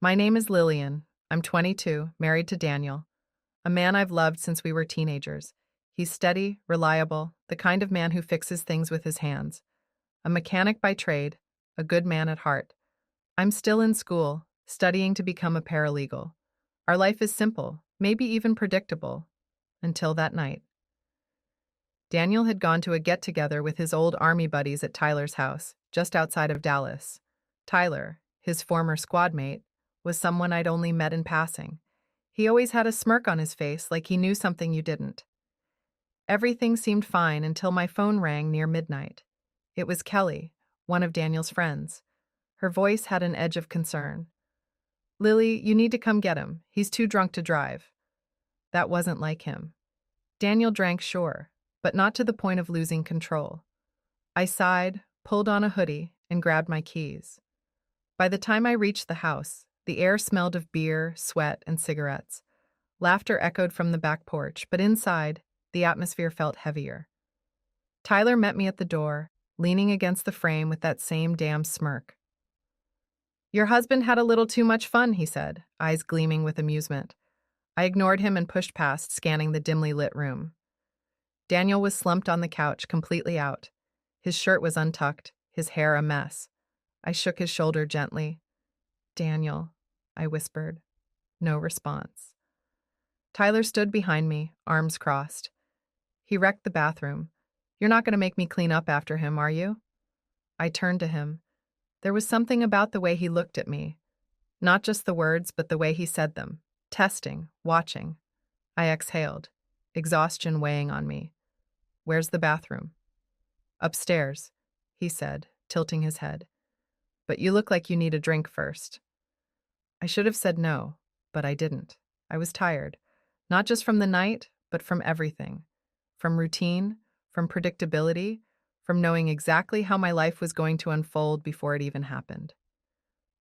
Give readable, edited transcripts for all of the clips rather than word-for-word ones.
My name is Lillian. I'm 22, married to Daniel, a man I've loved since we were teenagers. He's steady, reliable, the kind of man who fixes things with his hands. A mechanic by trade, a good man at heart. I'm still in school, studying to become a paralegal. Our life is simple, maybe even predictable, until that night. Daniel had gone to a get-together with his old army buddies at Tyler's house, just outside of Dallas. Tyler, his former squad mate, was someone I'd only met in passing. He always had a smirk on his face like he knew something you didn't. Everything seemed fine until my phone rang near midnight. It was Kelly, one of Daniel's friends. Her voice had an edge of concern. "Lily, you need to come get him. He's too drunk to drive." That wasn't like him. Daniel drank, sure, but not to the point of losing control. I sighed, pulled on a hoodie, and grabbed my keys. By the time I reached the house, the air smelled of beer, sweat, and cigarettes. Laughter echoed from the back porch, but inside, the atmosphere felt heavier. Tyler met me at the door, leaning against the frame with that same damn smirk. "Your husband had a little too much fun," he said, eyes gleaming with amusement. I ignored him and pushed past, scanning the dimly lit room. Daniel was slumped on the couch, completely out. His shirt was untucked, his hair a mess. I shook his shoulder gently. "Daniel," I whispered. No response. Tyler stood behind me, arms crossed. He wrecked the bathroom. "You're not going to make me clean up after him, are you?" I turned to him. There was something about the way he looked at me. Not just the words, but the way he said them. Testing, watching. I exhaled, exhaustion weighing on me. "Where's the bathroom?" "Upstairs," he said, tilting his head. "But you look like you need a drink first." I should have said no, but I didn't. I was tired. Not just from the night, but from everything. From routine, from predictability, from knowing exactly how my life was going to unfold before it even happened.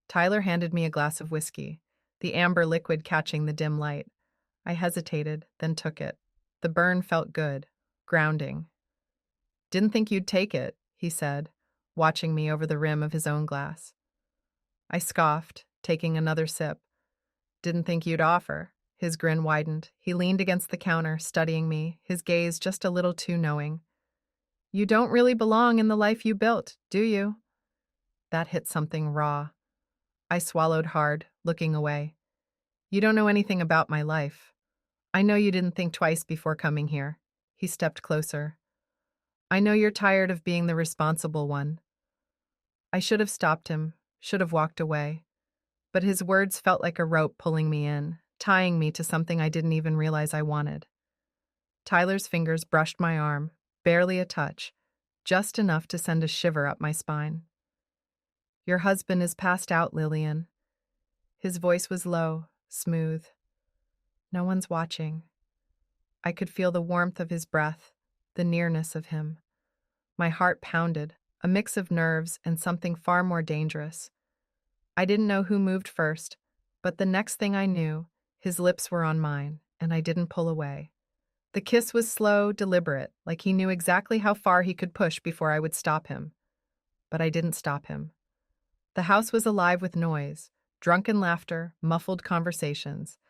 Tyler handed me a glass of whiskey, the amber liquid catching the dim light. I hesitated, then took it. The burn felt good, grounding. "Didn't think you'd take it," he said, watching me over the rim of his own glass. I scoffed, taking another sip. "Didn't think you'd offer." His grin widened. He leaned against the counter, studying me, his gaze just a little too knowing. "You don't really belong in the life you built, do you?" That hit something raw. I swallowed hard, looking away. "You don't know anything about my life. I know you didn't think twice before coming here." He stepped closer. "I know you're tired of being the responsible one." I should have stopped him, should have walked away. But his words felt like a rope pulling me in, tying me to something I didn't even realize I wanted. Tyler's fingers brushed my arm, barely a touch, just enough to send a shiver up my spine. "Your husband is passed out, Lillian." His voice was low, smooth. "No one's watching." I could feel the warmth of his breath, the nearness of him. My heart pounded, a mix of nerves and something far more dangerous. I didn't know who moved first, but the next thing I knew, his lips were on mine, and I didn't pull away. The kiss was slow, deliberate, like he knew exactly how far he could push before I would stop him. But I didn't stop him. The house was alive with noise, drunken laughter, muffled conversations,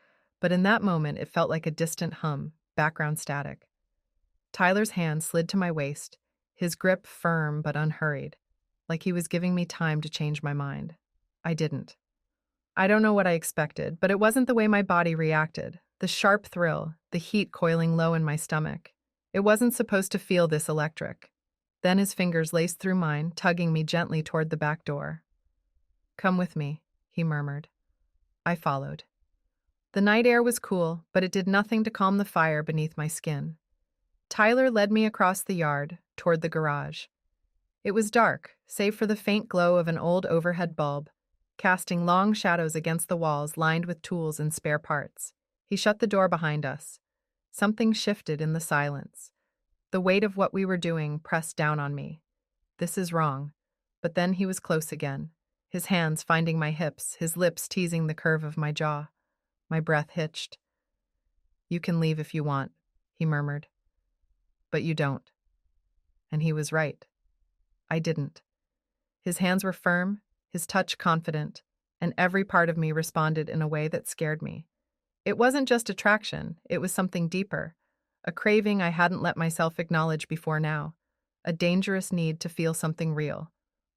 but in that moment it felt like a distant hum, background static. Tyler's hand slid to my waist, his grip firm but unhurried, like he was giving me time to change my mind. I didn't. I don't know what I expected, but it wasn't the way my body reacted. The sharp thrill, the heat coiling low in my stomach. It wasn't supposed to feel this electric. Then his fingers laced through mine, tugging me gently toward the back door. "Come with me," he murmured. I followed. The night air was cool, but it did nothing to calm the fire beneath my skin. Tyler led me across the yard, toward the garage. It was dark, save for the faint glow of an old overhead bulb, casting long shadows against the walls lined with tools and spare parts. He shut the door behind us. Something shifted in the silence. The weight of what we were doing pressed down on me. This is wrong. But then he was close again, his hands finding my hips, his lips teasing the curve of my jaw. My breath hitched. "You can leave if you want," he murmured. "But you don't." And he was right. I didn't. His hands were firm, his touch confident, and every part of me responded in a way that scared me. It wasn't just attraction, it was something deeper, a craving I hadn't let myself acknowledge before now, a dangerous need to feel something real.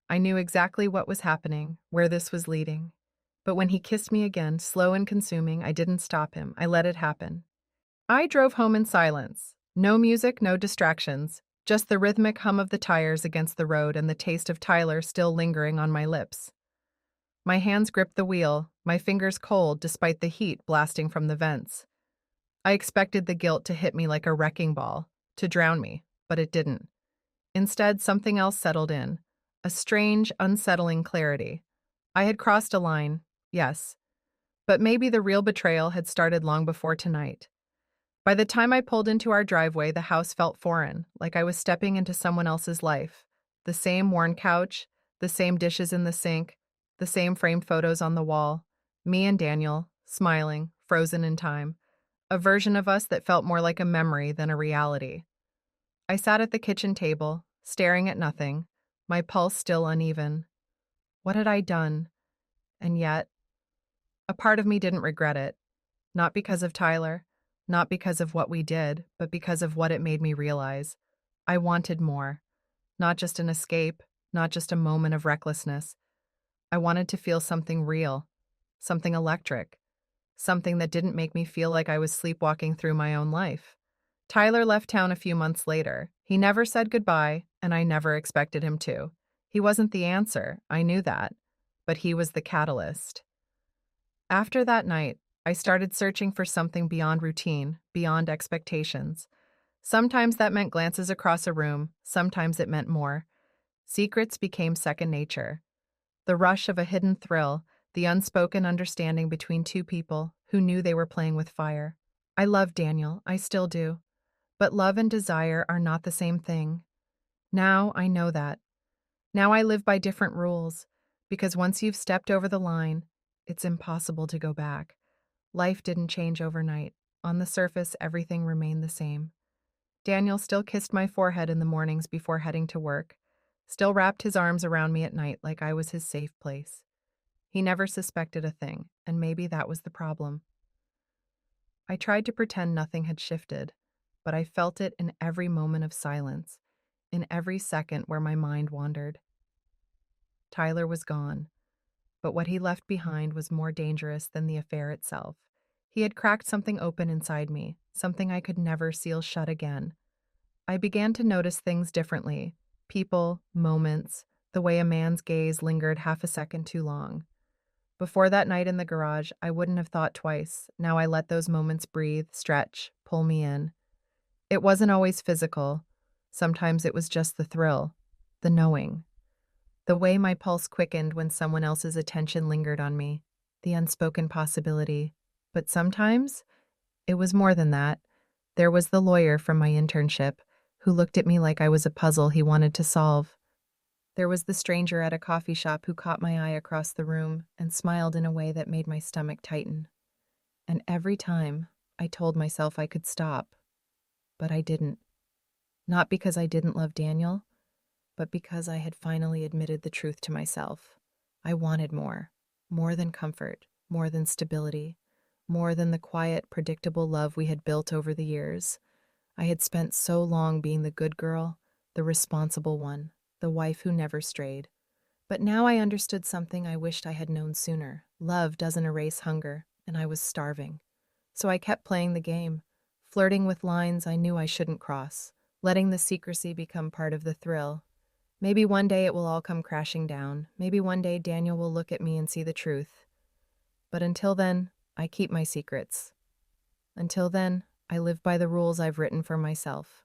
I knew exactly what was happening, where this was leading. But when he kissed me again, slow and consuming, I didn't stop him. I let it happen. I drove home in silence. No music, no distractions, just the rhythmic hum of the tires against the road and the taste of Tyler still lingering on my lips. My hands gripped the wheel, my fingers cold despite the heat blasting from the vents. I expected the guilt to hit me like a wrecking ball, to drown me, but it didn't. Instead, something else settled in, a strange, unsettling clarity. I had crossed a line, yes, but maybe the real betrayal had started long before tonight. By the time I pulled into our driveway, the house felt foreign, like I was stepping into someone else's life. The same worn couch, the same dishes in the sink, the same framed photos on the wall. Me and Daniel, smiling, frozen in time. A version of us that felt more like a memory than a reality. I sat at the kitchen table, staring at nothing, my pulse still uneven. What had I done? And yet, a part of me didn't regret it. Not because of Tyler, not because of what we did, but because of what it made me realize. I wanted more. Not just an escape, not just a moment of recklessness. I wanted to feel something real, something electric, something that didn't make me feel like I was sleepwalking through my own life. Tyler left town a few months later. He never said goodbye, and I never expected him to. He wasn't the answer, I knew that, but he was the catalyst. After that night, I started searching for something beyond routine, beyond expectations. Sometimes that meant glances across a room, sometimes it meant more. Secrets became second nature. The rush of a hidden thrill, the unspoken understanding between two people who knew they were playing with fire. I loved Daniel, I still do. But love and desire are not the same thing. Now I know that. Now I live by different rules, because once you've stepped over the line, it's impossible to go back. Life didn't change overnight. On the surface, everything remained the same. Daniel still kissed my forehead in the mornings before heading to work, still wrapped his arms around me at night like I was his safe place. He never suspected a thing, and maybe that was the problem. I tried to pretend nothing had shifted, but I felt it in every moment of silence, in every second where my mind wandered. Tyler was gone, but what he left behind was more dangerous than the affair itself. He had cracked something open inside me, something I could never seal shut again. I began to notice things differently, people, moments, the way a man's gaze lingered half a second too long. Before that night in the garage, I wouldn't have thought twice. Now I let those moments breathe, stretch, pull me in. It wasn't always physical. Sometimes it was just the thrill, the knowing. The way my pulse quickened when someone else's attention lingered on me, the unspoken possibility. But sometimes, it was more than that. There was the lawyer from my internship, who looked at me like I was a puzzle he wanted to solve. There was the stranger at a coffee shop who caught my eye across the room and smiled in a way that made my stomach tighten. And every time, I told myself I could stop. But I didn't. Not because I didn't love Daniel, but because I had finally admitted the truth to myself. I wanted more. More than comfort, more than stability, more than the quiet, predictable love we had built over the years. I had spent so long being the good girl, the responsible one, the wife who never strayed. But now I understood something I wished I had known sooner. Love doesn't erase hunger, and I was starving. So I kept playing the game, flirting with lines I knew I shouldn't cross, letting the secrecy become part of the thrill. Maybe one day it will all come crashing down. Maybe one day Daniel will look at me and see the truth. But until then, I keep my secrets. Until then, I live by the rules I've written for myself.